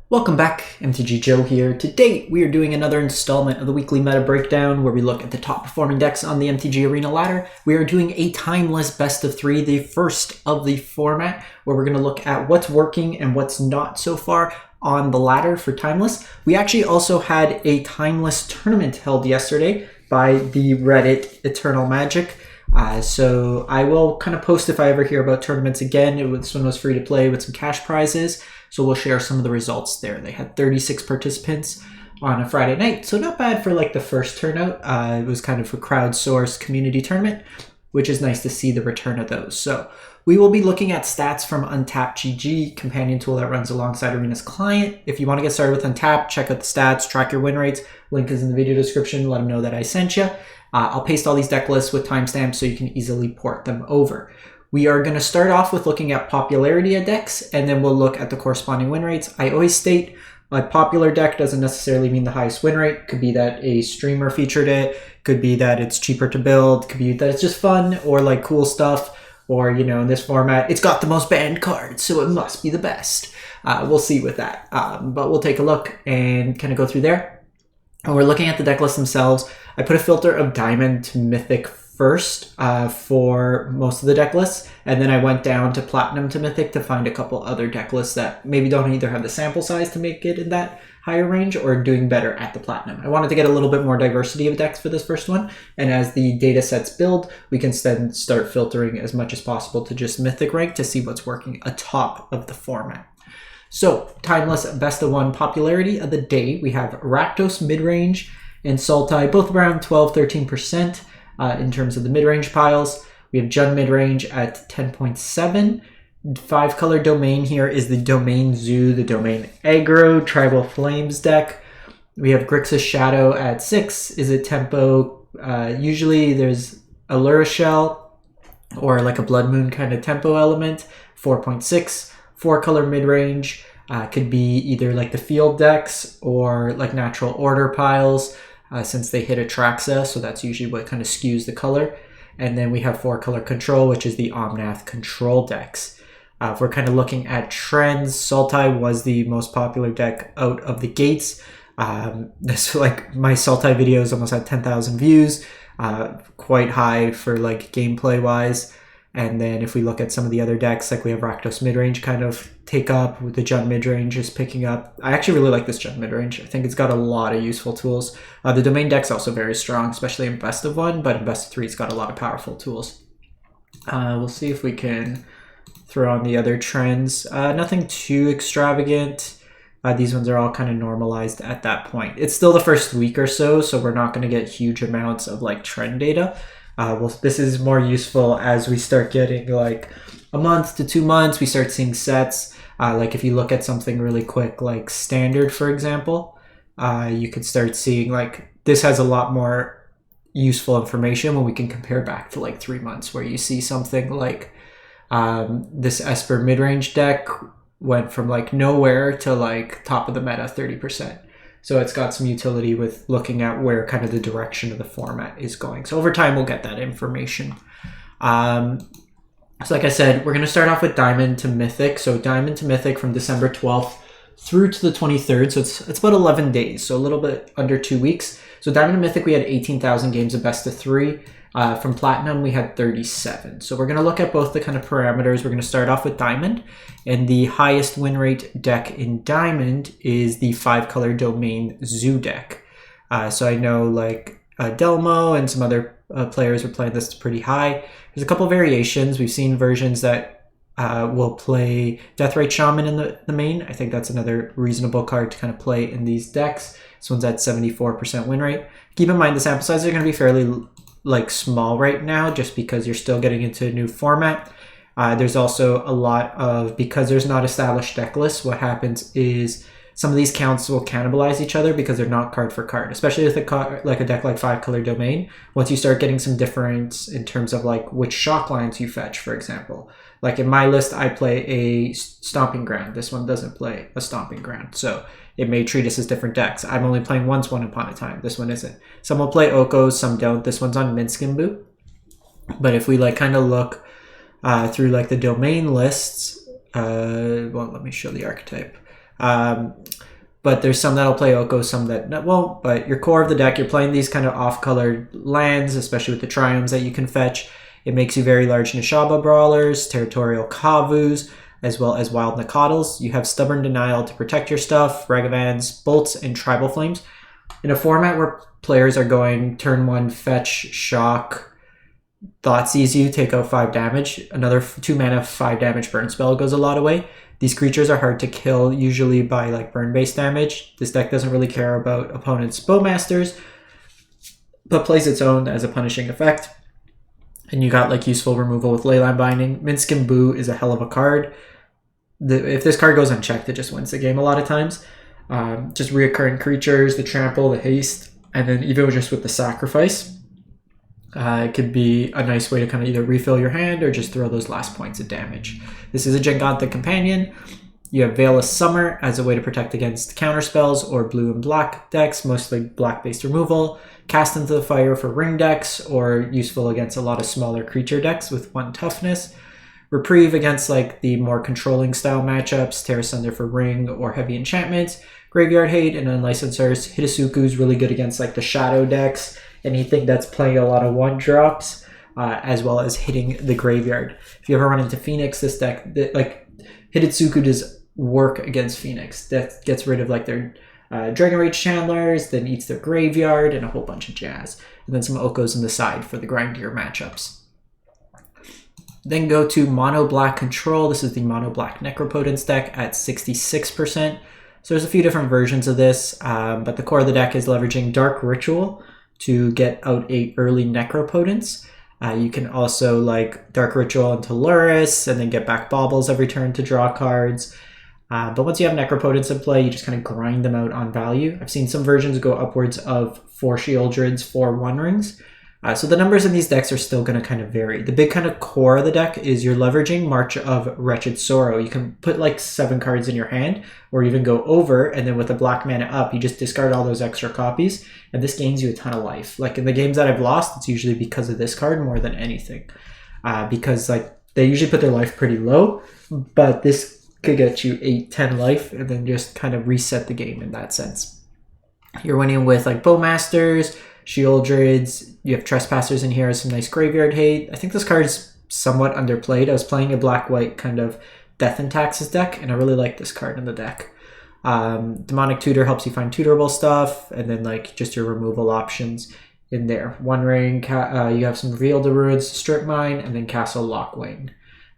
Welcome back, MTG Joe here. Today we are doing another installment of the weekly meta breakdown where we look at the top performing decks on the MTG Arena ladder. We are doing a timeless best of three, the first of the format, where we're going to look at what's working and what's not so far on the ladder for timeless. We actually also had a timeless tournament held yesterday by the Reddit Eternal Magic. So I will kind of post if I ever hear about tournaments again. This one was free to play with some cash prizes. So we'll share some of the results there. They had 36 participants on a Friday night. So not bad for like the first turnout. It was kind of a crowdsourced community tournament, which is nice to see the return of those. So we will be looking at stats from Untapped GG, companion tool that runs alongside Arena's client. If you want to get started with Untapped, check out the stats, track your win rates. Link is in the video description. Let them know that I sent you. I'll paste all these deck lists with timestamps so you can easily port them over. We are going to start off with looking at popularity of decks, and then we'll look at the corresponding win rates. I always state a popular deck doesn't necessarily mean the highest win rate. Could be that a streamer featured it, could be that it's cheaper to build, could be that it's just fun or like cool stuff, or, you know, in this format, it's got the most banned cards, so it must be the best. We'll see with that, but we'll take a look and kind of go through there. And we're looking at the deck lists themselves. I put a filter of Diamond to Mythic first for most of the deck lists, and then I went down to Platinum to Mythic to find a couple other deck lists that maybe don't either have the sample size to make it in that higher range or doing better at the Platinum. I wanted to get a little bit more diversity of decks for this first one, and as the data sets build, we can then start filtering as much as possible to just Mythic rank to see what's working atop of the format. So, timeless best of one popularity of the day, we have Rakdos Midrange and Sultai, both around 12-13%. In terms of the mid-range piles. We have Jund mid-range at 10.7. 5-color domain here is the Domain Zoo, the Domain Aggro, Tribal Flames deck. We have Grixis Shadow at 6. Izzet Tempo. Usually there's a Lura Shell or like a Blood Moon kind of tempo element. 4.6. 4-color mid-range. Could be either like the field decks or like natural order piles. Since they hit Atraxa, so that's usually what kind of skews the color. And then we have 4-color control, which is the Omnath control decks. If we're kind of looking at trends, Sultai was the most popular deck out of the gates. This, like, my Sultai videos almost had 10,000 views, quite high for like gameplay wise. And then if we look at some of the other decks, like we have Rakdos Midrange kind of take up, with the Jund Midrange is picking up. I actually really like this Jund Midrange. I think it's got a lot of useful tools. The Domain deck's also very strong, especially in Best of 1, but in Best of 3 it's got a lot of powerful tools. We'll see if we can throw on the other trends. Nothing too extravagant. These ones are all kind of normalized at that point. It's still the first week or so, so we're not going to get huge amounts of like trend data. Well, this is more useful as we start getting like a month to 2 months. We start seeing sets. Like if you look at something really quick, like Standard, for example, you could start seeing like this has a lot more useful information when we can compare back to like 3 months, where you see something like this Esper midrange deck went from like nowhere to like top of the meta 30%. So it's got some utility with looking at where kind of the direction of the format is going. So over time, we'll get that information. So like I said, we're going to start off with Diamond to Mythic. So Diamond to Mythic from December 12th through to the 23rd. So it's about 11 days, so a little bit under 2 weeks. So Diamond to Mythic, we had 18,000 games of best of 3. From Platinum, we had 37. So we're going to look at both the kind of parameters. We're going to start off with Diamond. And the highest win rate deck in Diamond is the 5-color Domain Zoo deck. So I know like Delmo and some other players were playing this pretty high. There's a couple variations. We've seen versions that will play Deathrite Shaman in the main. I think that's another reasonable card to kind of play in these decks. This one's at 74% win rate. Keep in mind the sample sizes are going to be fairly like small right now, just because you're still getting into a new format. There's also a lot of, because there's not established deck lists, what happens is some of these counts will cannibalize each other because they're not card for card, especially with a deck like 5-color Domain. Once you start getting some difference in terms of like which shock lines you fetch, for example. Like in my list, I play a Stomping Ground. This one doesn't play a Stomping Ground. So it may treat us as different decks. I'm only playing once One Upon a Time. This one isn't. Some will play Okos, some don't. This one's on Minskin. But if we like kind of look through like the domain lists, well, let me show the archetype. but there's some that'll play Oko, some that won't. But your core of the deck, you're playing these kind of off-colored lands, especially with the triomes that you can fetch. It makes you very large Nishaba Brawlers, Territorial Kavus, as well as Wild Nakatls. You have Stubborn Denial to protect your stuff, Ragavans, Bolts, and Tribal Flames. In a format where players are going turn 1, fetch, shock, Thoughtseize you, take out 5 damage. Another 2 mana 5 damage burn spell goes a lot away. These creatures are hard to kill, usually by like burn-based damage. This deck doesn't really care about opponents' Bowmasters, but plays its own as a punishing effect. And you got like useful removal with Leyline Binding. Minsc Boo is a hell of a card. If this card goes unchecked, it just wins the game a lot of times. Just reoccurring creatures, the trample, the haste, and then even just with the sacrifice. It could be a nice way to kind of either refill your hand or just throw those last points of damage. This is a Jengantha Companion. You have Veil of Summer as a way to protect against counter spells or blue and black decks, mostly black-based removal. Cast into the Fire for ring decks, or useful against a lot of smaller creature decks with 1 toughness. Reprieve against like the more controlling style matchups, Tear Asunder for ring or heavy enchantments. Graveyard Hate and Unlicensors. Hidetsuku is really good against like the shadow decks, anything that's playing a lot of 1-drops, as well as hitting the graveyard. If you ever run into Phoenix, this deck, like Hidetsuku does work against Phoenix. That gets rid of like their Dragon Rage Chandlers, then eats their graveyard, and a whole bunch of jazz. And then some Okos on the side for the grindier matchups. Then go to Mono Black Control. This is the Mono Black Necropotence deck at 66%. So there's a few different versions of this, but the core of the deck is leveraging Dark Ritual to get out a early Necropotence. You can also like Dark Ritual into Luris and then get back Baubles every turn to draw cards. But once you have Necropotence in play, you just kind of grind them out on value. I've seen some versions go upwards of 4 Sheoldreds, 4 One Rings. So the numbers in these decks are still going to kind of vary. The big kind of core of the deck is you're leveraging March of Wretched Sorrow. You can put like 7 cards in your hand, or even go over, and then with a black mana up, you just discard all those extra copies, and this gains you a ton of life. Like in the games that I've lost, it's usually because of this card more than anything. Because like they usually put their life pretty low, but this could get you 8-10 life and then just kind of reset the game in that sense. You're winning with like Bowmasters, Sheoldreds, you have Trespassers in here, some nice Graveyard Hate. I think this card's somewhat underplayed. I was playing a black-white kind of Death and Taxes deck, and I really like this card in the deck. Demonic Tutor helps you find tutorable stuff, and then like just your removal options in there. One Ring, you have some Reveal the Ruins, Strip Mine, and then Castle Lockwing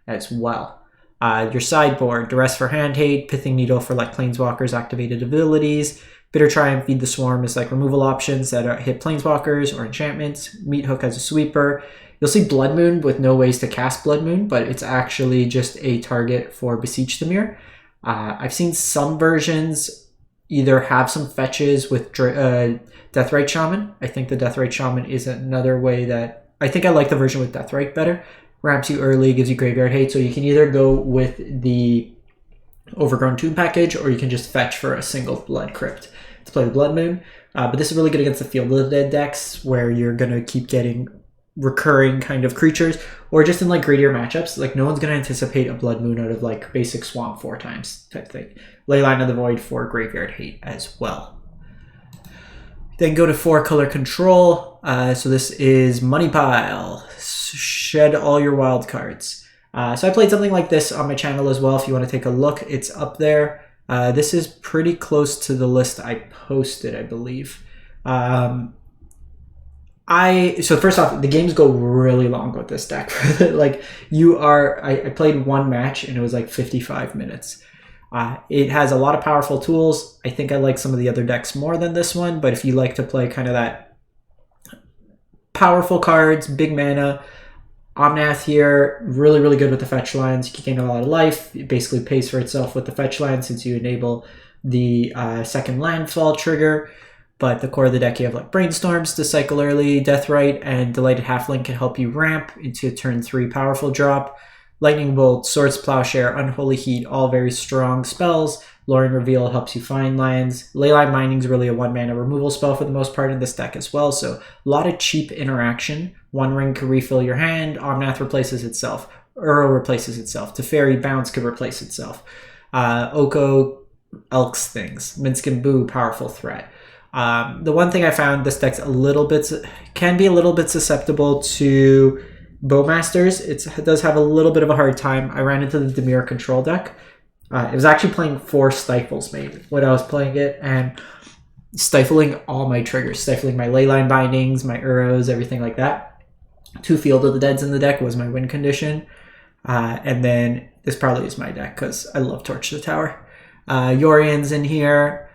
as well. Your sideboard, Duress for Hand Hate, Pithing Needle for like Planeswalkers activated abilities. Bitter Triumph, Feed the Swarm is like removal options that hit Planeswalkers or enchantments. Meat Hook as a sweeper. You'll see Blood Moon with no ways to cast Blood Moon, but it's actually just a target for Beseech the Mirror. I've seen some versions either have some fetches with Deathrite Shaman. I think the Deathrite Shaman is another way that... I think I like the version with Deathrite better. Ramps you early, gives you Graveyard Hate, so you can either go with the Overgrown Tomb package, or you can just fetch for a single Blood Crypt to play the Blood Moon. But this is really good against the Field of the Dead decks, where you're going to keep getting recurring kind of creatures, or just in like greedier matchups. Like no one's going to anticipate a Blood Moon out of like basic Swamp 4 times type thing. Leyline of the Void for Graveyard Hate as well. Then go to 4-color control. So this is Money Pile. Shed all your wild cards. So I played something like this on my channel as well. If you want to take a look, it's up there. This is pretty close to the list I posted, I believe. So first off, the games go really long with this deck. Like I played one match and it was like 55 minutes. It has a lot of powerful tools. I think I like some of the other decks more than this one, but if you like to play kind of that powerful cards, big mana, Omnath here, really, really good with the fetch lines. You can gain a lot of life. It basically pays for itself with the fetch line since you enable the second landfall trigger. But the core of the deck, you have like Brainstorms to cycle early, Deathrite, and Delighted Halfling can help you ramp into turn 3 powerful drop. Lightning Bolt, Swords Plowshare, Unholy Heat, all very strong spells. Luring Reveal helps you find lands. Leyline Mining is really a 1-mana removal spell for the most part in this deck as well, so a lot of cheap interaction. One Ring can refill your hand, Omnath replaces itself, Uro replaces itself, Teferi Bounce could replace itself. Oko Elks things. Minsk and Boo, powerful threat. The one thing I found, this deck's can be a little bit susceptible to Bowmasters. It does have a little bit of a hard time. I ran into the Dimir Control deck. It was actually playing 4 Stifles maybe when I was playing it, and stifling all my triggers, stifling my Leyline bindings, my Uros, everything like that. 2 Field of the Deads in the deck was my win condition. And then this probably is my deck because I love Torch the Tower. Yorian's in here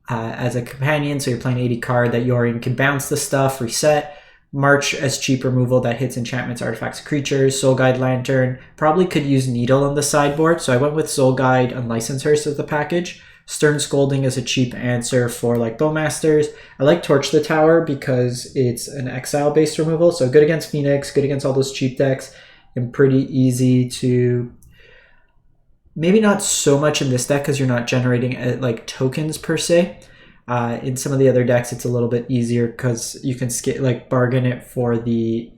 as a companion, so you're playing 80 card that Yorian can bounce the stuff, reset. March as cheap removal that hits enchantments, artifacts, creatures. Soul Guide Lantern. Probably could use Needle on the sideboard, so I went with Soul Guide and License Hearse as the package. Stern Scolding is a cheap answer for like Bowmasters. I like Torch the Tower because it's an exile-based removal, so good against Phoenix, good against all those cheap decks, and pretty easy to... Maybe not so much in this deck because you're not generating like tokens per se. In some of the other decks, it's a little bit easier because you can bargain it for the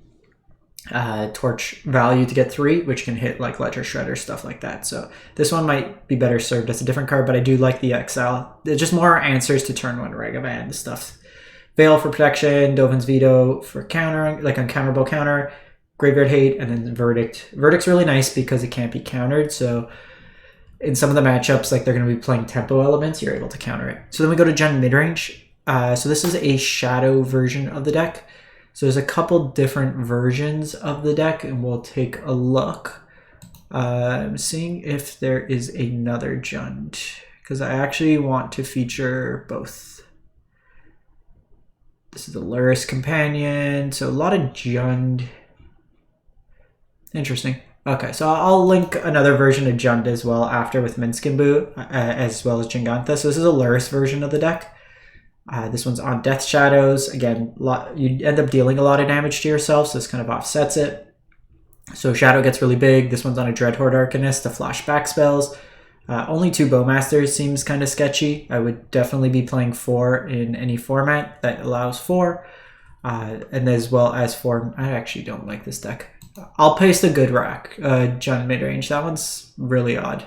torch value to get 3, which can hit like Ledger Shredder, stuff like that. So this one might be better served as a different card, but I do like the exile. There's just more answers to turn 1 Ragavan stuff. Veil for protection, Dovin's Veto for countering, like uncounterable counter, Graveyard Hate, and then Verdict. Verdict's really nice because it can't be countered, so in some of the matchups, like they're going to be playing tempo elements, you're able to counter it. So then we go to Jund Midrange. So this is a Shadow version of the deck. So there's a couple different versions of the deck, and we'll take a look. I'm seeing if there is another Jund, because I actually want to feature both. This is the Luris Companion, so a lot of Jund. Interesting. Okay, so I'll link another version of Jund as well after with Minsk and Boo, as well as Jingantha. So this is a Luris version of the deck. This one's on Death Shadows. Again, you end up dealing a lot of damage to yourself, so this kind of offsets it. So Shadow gets really big. This one's on a Dreadhorde Arcanist to flashback spells. Only 2 Bowmasters seems kind of sketchy. I would definitely be playing 4 in any format that allows 4. And as well as 4, I actually don't like this deck. I'll paste a good rack, Jund Midrange. That one's really odd.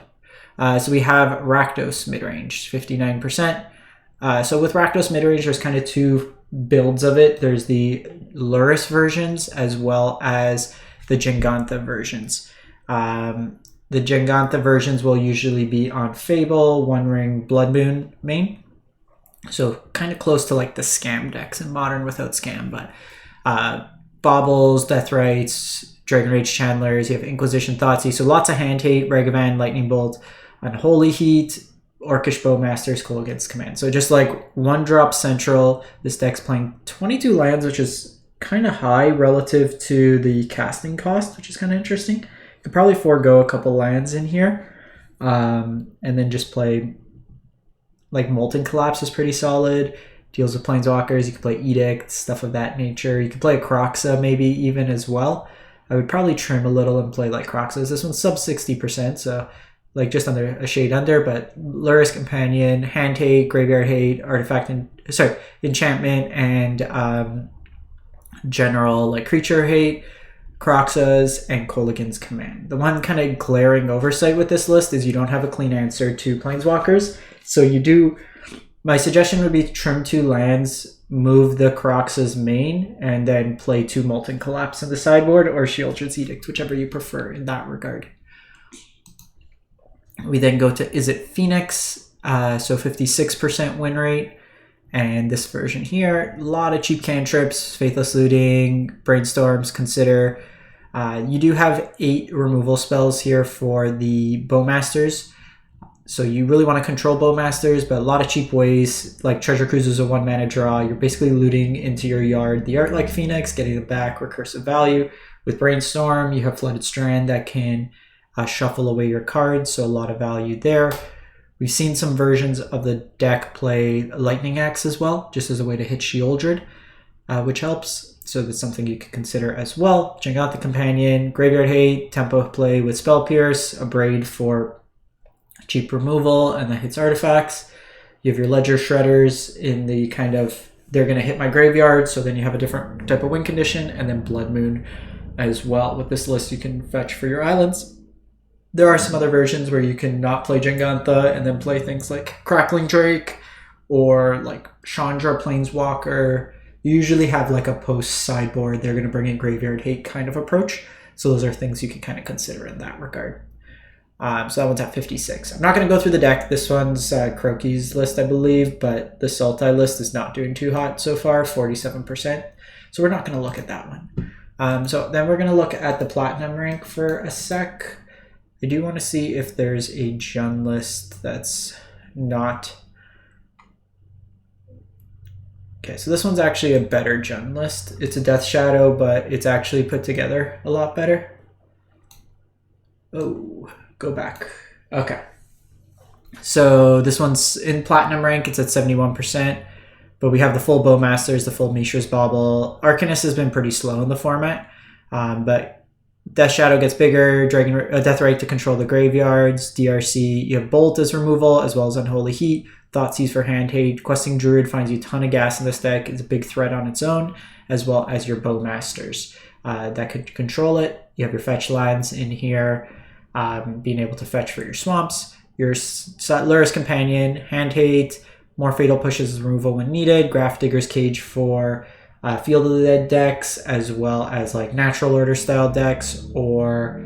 So we have Rakdos Midrange, 59%. So with Rakdos Midrange, there's kind of 2 builds of it. There's the Luris versions as well as the Jingantha versions. The Jingantha versions will usually be on Fable, One Ring, Blood Moon main. So kind of close to like the Scam decks in Modern without Scam, but Baubles, Deathrights, Dragon Rage Chandlers, you have Inquisition Thoughtseize, so lots of hand hate, Ragavan, Lightning Bolt, Unholy Heat, Orcish Bowmasters, Kolaghan's Command. So just like 1-drop central, this deck's playing 22 lands, which is kind of high relative to the casting cost, which is kind of interesting. You could probably forego a couple lands in here, and then just play like Molten Collapse is pretty solid. Deals with Planeswalkers, you could play Edict, stuff of that nature. You could play Croxa maybe even as well. I would probably trim a little and play like Croxas. This one's sub 60%, so like just under a shade under, but Luris Companion, Hand Hate, Graveyard Hate, Enchantment, and general like Creature Hate, Croxas, and Kolaghan's Command. The one kind of glaring oversight with this list is you don't have a clean answer to Planeswalkers. So you do, my suggestion would be trim 2 lands, move the Crox's main, and then play 2 Molten Collapse in the sideboard or Shieldred's Edict, whichever you prefer in that regard. We then go to Izzet Phoenix, so 56% win rate. And this version here, a lot of cheap cantrips, Faithless Looting, Brainstorms, Consider. You do have 8 removal spells here for the Bowmasters. So you really want to control Bowmasters, but a lot of cheap ways, like Treasure Cruise is a 1-mana draw. You're basically looting into your yard the art like Phoenix, getting it back recursive value. With Brainstorm, you have Flooded Strand that can shuffle away your cards, so a lot of value there. We've seen some versions of the deck play Lightning Axe as well, just as a way to hit Shieldred, which helps. So that's something you could consider as well. Jingantha Companion, Graveyard Hate, Tempo play with Spell Pierce, a Braid for cheap removal, and that hits artifacts. You have your Ledger Shredders in the kind of, they're going to hit my graveyard, so then you have a different type of win condition, and then Blood Moon as well. With this list, you can fetch for your islands. There are some other versions where you can not play Jingantha and then play things like Crackling Drake or like Chandra Planeswalker. You usually have like a post sideboard. They're going to bring in Graveyard Hate kind of approach. So those are things you can kind of consider in that regard. So that one's at 56. I'm not going to go through the deck. This one's Croaky's list, I believe, but the Sultai list is not doing too hot so far, 47%. So we're not going to look at that one. So then we're going to look at the Platinum rank for a sec. I do want to see if there's a Jund list that's not... Okay, so this one's actually a better Jund list. It's a Death Shadow, but it's actually put together a lot better. Oh, go back. Okay. So this one's in Platinum rank. It's at 71%. But we have the full Bowmasters, the full Mishra's Bauble. Arcanist has been pretty slow in the format. But Death Shadow gets bigger. Death Right to control the graveyards. DRC, you have Bolt as removal, as well as Unholy Heat. Thoughtseize for hand hate. Questing Druid finds you a ton of gas in this deck. It's a big threat on its own, as well as your Bowmasters that could control it. You have your fetch lands in here, being able to fetch for your swamps. Your Lurrus Companion, hand hate, more Fatal Pushes removal when needed. Grafdigger's Cage for Field of the Dead decks, as well as like Natural Order style decks, or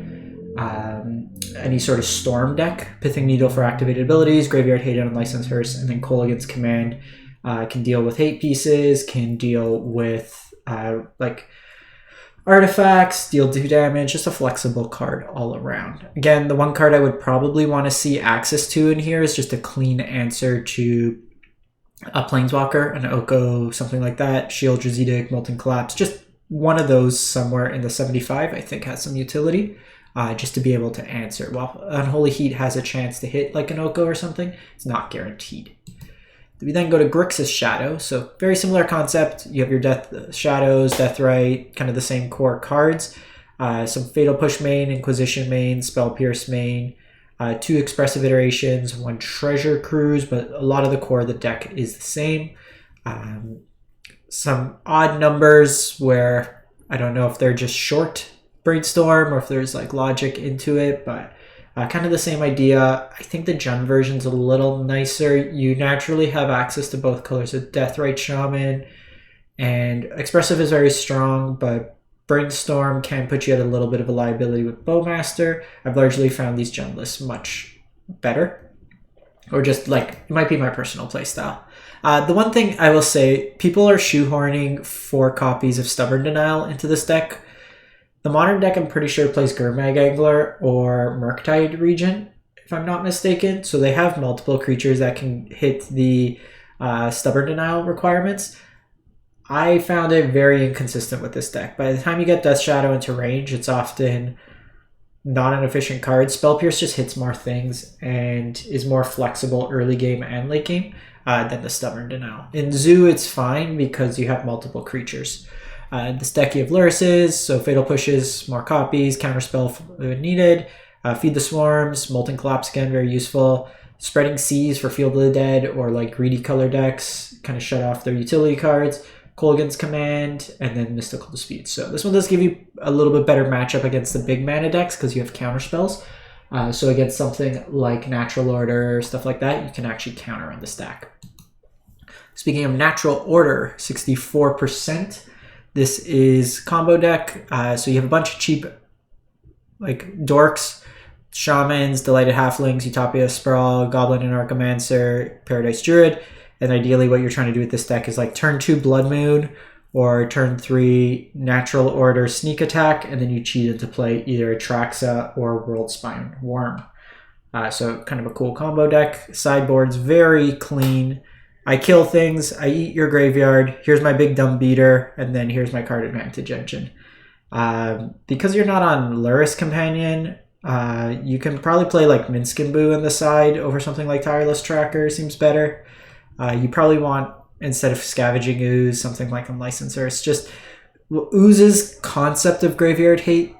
any sort of Storm deck. Pithing Needle for activated abilities, Graveyard Hate on Unlicensed Hearse, and then Kolaghan's Command can deal with hate pieces, can deal with like artifacts, deal 2 damage, just a flexible card all around. Again, the one card I would probably want to see access to in here is just a clean answer to a Planeswalker, an Oko, something like that, Shield, Drazedic, Molten Collapse, just one of those somewhere in the 75 I think has some utility. Just to be able to answer. While Unholy Heat has a chance to hit like an Oko or something, it's not guaranteed. We then go to Grixis Shadow, so very similar concept. You have your Death Shadows, Death Right, kind of the same core cards. Some Fatal Push main, Inquisition main, Spell Pierce main, 2 Expressive Iterations, 1 Treasure Cruise, but a lot of the core of the deck is the same. Some odd numbers where I don't know if they're just short Brainstorm or if there's like logic into it, but kind of the same idea. I think the Jund version's a little nicer. You naturally have access to both colors of Deathrite Shaman, and Expressive is very strong, but Brainstorm can put you at a little bit of a liability with Bowmaster. I've largely found these Jund lists much better, or just like, it might be my personal play style. The one thing I will say, people are shoehorning 4 copies of Stubborn Denial into this deck. The modern deck, I'm pretty sure, plays Gurmag Angler or Murktide Regent, if I'm not mistaken. So they have multiple creatures that can hit the Stubborn Denial requirements. I found it very inconsistent with this deck. By the time you get Death Shadow into range, it's often not an efficient card. Spell Pierce just hits more things and is more flexible early game and late game than the Stubborn Denial. In Zoo, it's fine because you have multiple creatures. This deck, you have Lurruses, so Fatal Pushes, more copies, Counterspell when needed, Feed the Swarms, Molten Collapse again, very useful, Spreading Seas for Field of the Dead or like greedy color decks, kind of shut off their utility cards, Kolaghan's Command, and then Mystical Dispute. So this one does give you a little bit better matchup against the big mana decks because you have counterspells. So against something like Natural Order, stuff like that, you can actually counter on the stack. Speaking of Natural Order, 64%. This is combo deck, so you have a bunch of cheap like dorks, Shamans, Delighted Halflings, Utopia Sprawl, Goblin and Archamancer, Paradise Druid, and ideally what you're trying to do with this deck is like turn 2 Blood Moon or turn 3 Natural Order Sneak Attack, and then you cheat into play either Atraxa or World Spine Worm. So kind of a cool combo deck. Sideboard's very clean. I kill things, I eat your graveyard, here's my big dumb beater, and then here's my card advantage engine. Because you're not on Lurrus Companion, you can probably play like Minskimbu on the side over something like Tireless Tracker, seems better. You probably want, instead of Scavenging Ooze, something like Unlicensed. It's just, Ooze's concept of Graveyard Hate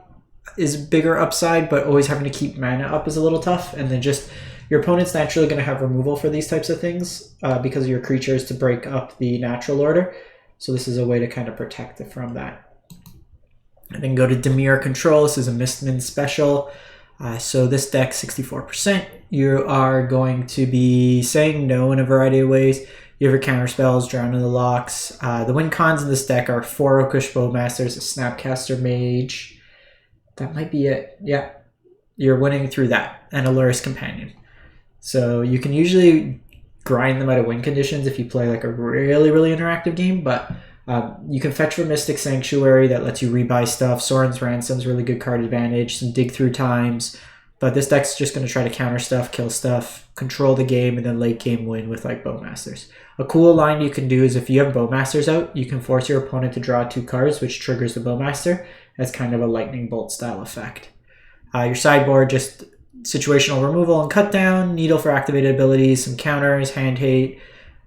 is bigger upside, but always having to keep mana up is a little tough, and then just your opponent's naturally going to have removal for these types of things because of your creatures to break up the Natural Order. So this is a way to kind of protect it from that. And then go to Dimir Control. This is a Mistman special. So this deck, 64%, you are going to be saying no in a variety of ways. You have your counter spells, Drown in the Locks. The win cons in this deck are 4 Oakish Bowmasters, a Snapcaster Mage. That might be it. Yeah, you're winning through that, and a Lurrus Companion. So you can usually grind them out of win conditions if you play like a really, really interactive game, but you can fetch for Mystic Sanctuary that lets you rebuy stuff. Sorin's Ransom's really good card advantage, some dig through times, but this deck's just going to try to counter stuff, kill stuff, control the game, and then late game win with like Bowmasters. A cool line you can do is if you have Bowmasters out, you can force your opponent to draw 2 cards, which triggers the Bowmaster. That's kind of a lightning bolt style effect. Your sideboard, just situational removal and cut down, needle for activated abilities, some counters, hand hate,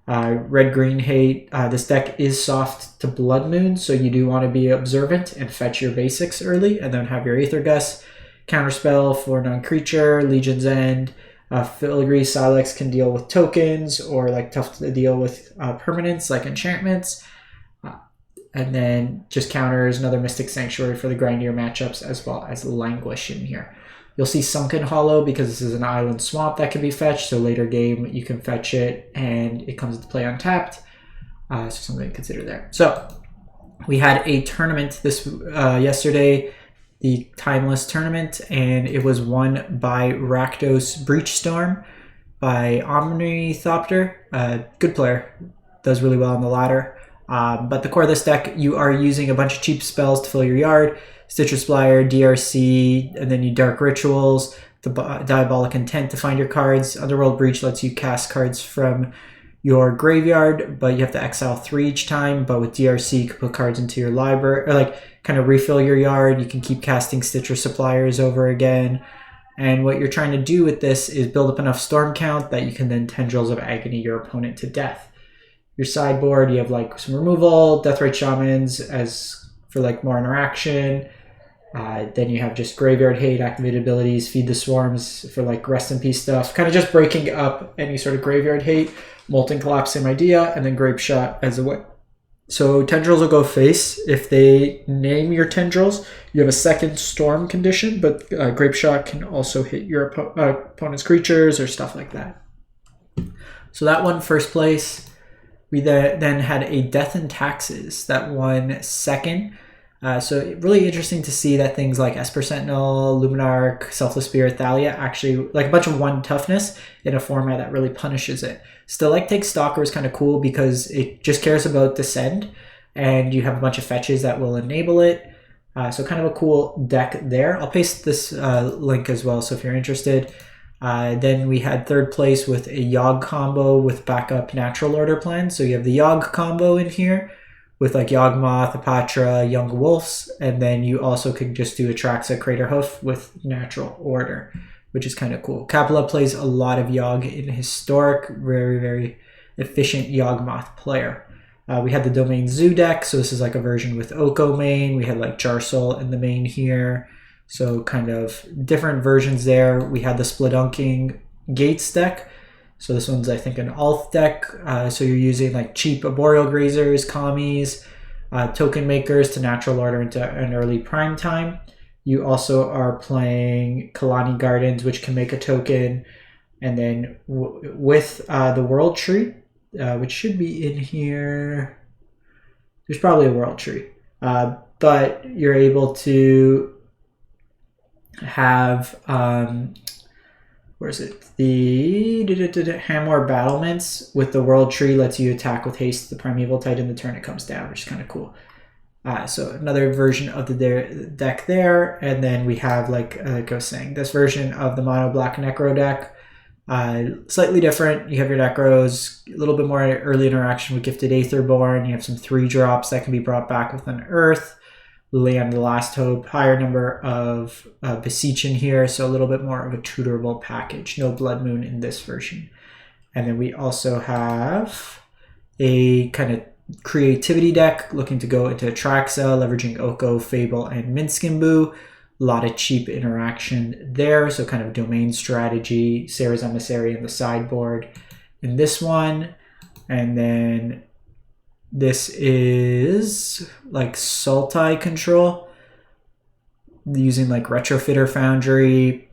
red-green hate. This deck is soft to Blood Moon, so you do want to be observant and fetch your basics early, and then have your Aether Gust. Counterspell for non-creature, Legion's End. Filigree Silex can deal with tokens, or like tough to deal with permanents like enchantments. And then just counters another Mystic Sanctuary for the grindier matchups, as well as Languish in here. You'll see Sunken Hollow because this is an island swamp that can be fetched, so later game you can fetch it and it comes into play untapped. So something to consider there. So we had a tournament this yesterday, the Timeless tournament, and it was won by Rakdos Breachstorm by Omnithopter. Good player, does really well on the ladder. But the core of this deck, you are using a bunch of cheap spells to fill your yard. Stitcher Splire, DRC, and then you Dark Rituals, the Diabolic Intent to find your cards. Underworld Breach lets you cast cards from your graveyard, but you have to exile 3 each time. But with DRC, you can put cards into your library, or like kind of refill your yard. You can keep casting Stitcher Suppliers over again. And what you're trying to do with this is build up enough storm count that you can then Tendrils of Agony your opponent to death. Your sideboard, you have like some removal, Deathrite Shamans as for like more interaction. Then you have just Graveyard Hate, activated abilities, Feed the Swarms for like Rest in Peace stuff. Kind of just breaking up any sort of Graveyard Hate. Molten Collapse, same idea. And then Grape Shot as a way. So Tendrils will go face. If they name your Tendrils, you have a second Storm condition, but Grape Shot can also hit your opponent's creatures or stuff like that. So that won first place. We then had a Death and Taxes that won second. So really interesting to see that things like Esper Sentinel, Luminarch, Selfless Spirit, Thalia actually like a bunch of 1 toughness in a format that really punishes it. Stalactite Stalker is kind of cool because it just cares about Descend, and you have a bunch of fetches that will enable it. So kind of a cool deck there. I'll paste this link as well, so if you're interested. Then we had third place with a Yogg combo with backup Natural Order plan. So you have the Yogg combo in here with like Yawgmoth, Apatra, Young Wolves, and then you also could just do Atraxa, Craterhoof with Natural Order, which is kind of cool. Kapla plays a lot of Yogg in Historic, very, very efficient Yawgmoth player. We had the Domain Zoo deck, so this is like a version with Oko main. We had like Jarsoul in the main here. So kind of different versions there. We had the Splodunking Gates deck. So this one's, I think, an Alth deck. So you're using like cheap Arboreal Grazers, Commies, Token Makers to Natural Order into an early prime time. You also are playing Kalani Gardens, which can make a token. And then with the World Tree, which should be in here. There's probably a World Tree. But you're able to have where is it? The Hamor Battlements with the World Tree lets you attack with haste the Primeval Titan the turn it comes down, which is kind of cool. So another version of the deck there, and then we have like I was saying, this version of the Mono Black Necro deck. Slightly different. You have your Necros, a little bit more early interaction with Gifted Aetherborn. You have some 3-drops that can be brought back with an Earth. Liliana the Last Hope, higher number of Beseech in here, so a little bit more of a tutorable package. No Blood Moon in this version. And then we also have a kind of creativity deck looking to go into Atraxa, leveraging Oko, Fable, and Minskimbu. A lot of cheap interaction there, so kind of domain strategy, Sarah's Emissary in the sideboard in this one. And then this is like Sultai Control, using like Retrofitter Foundry,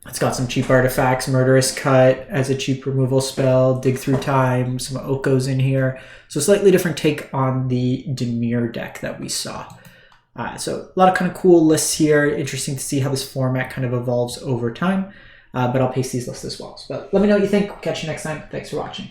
It's got some cheap artifacts, Murderous Cut as a cheap removal spell, Dig Through Time, some Okos in here. So slightly different take on the Dimir deck that we saw. So a lot of kind of cool lists here. Interesting to see how this format kind of evolves over time. But I'll paste these lists as well. But let me know what you think. Catch you next time. Thanks for watching.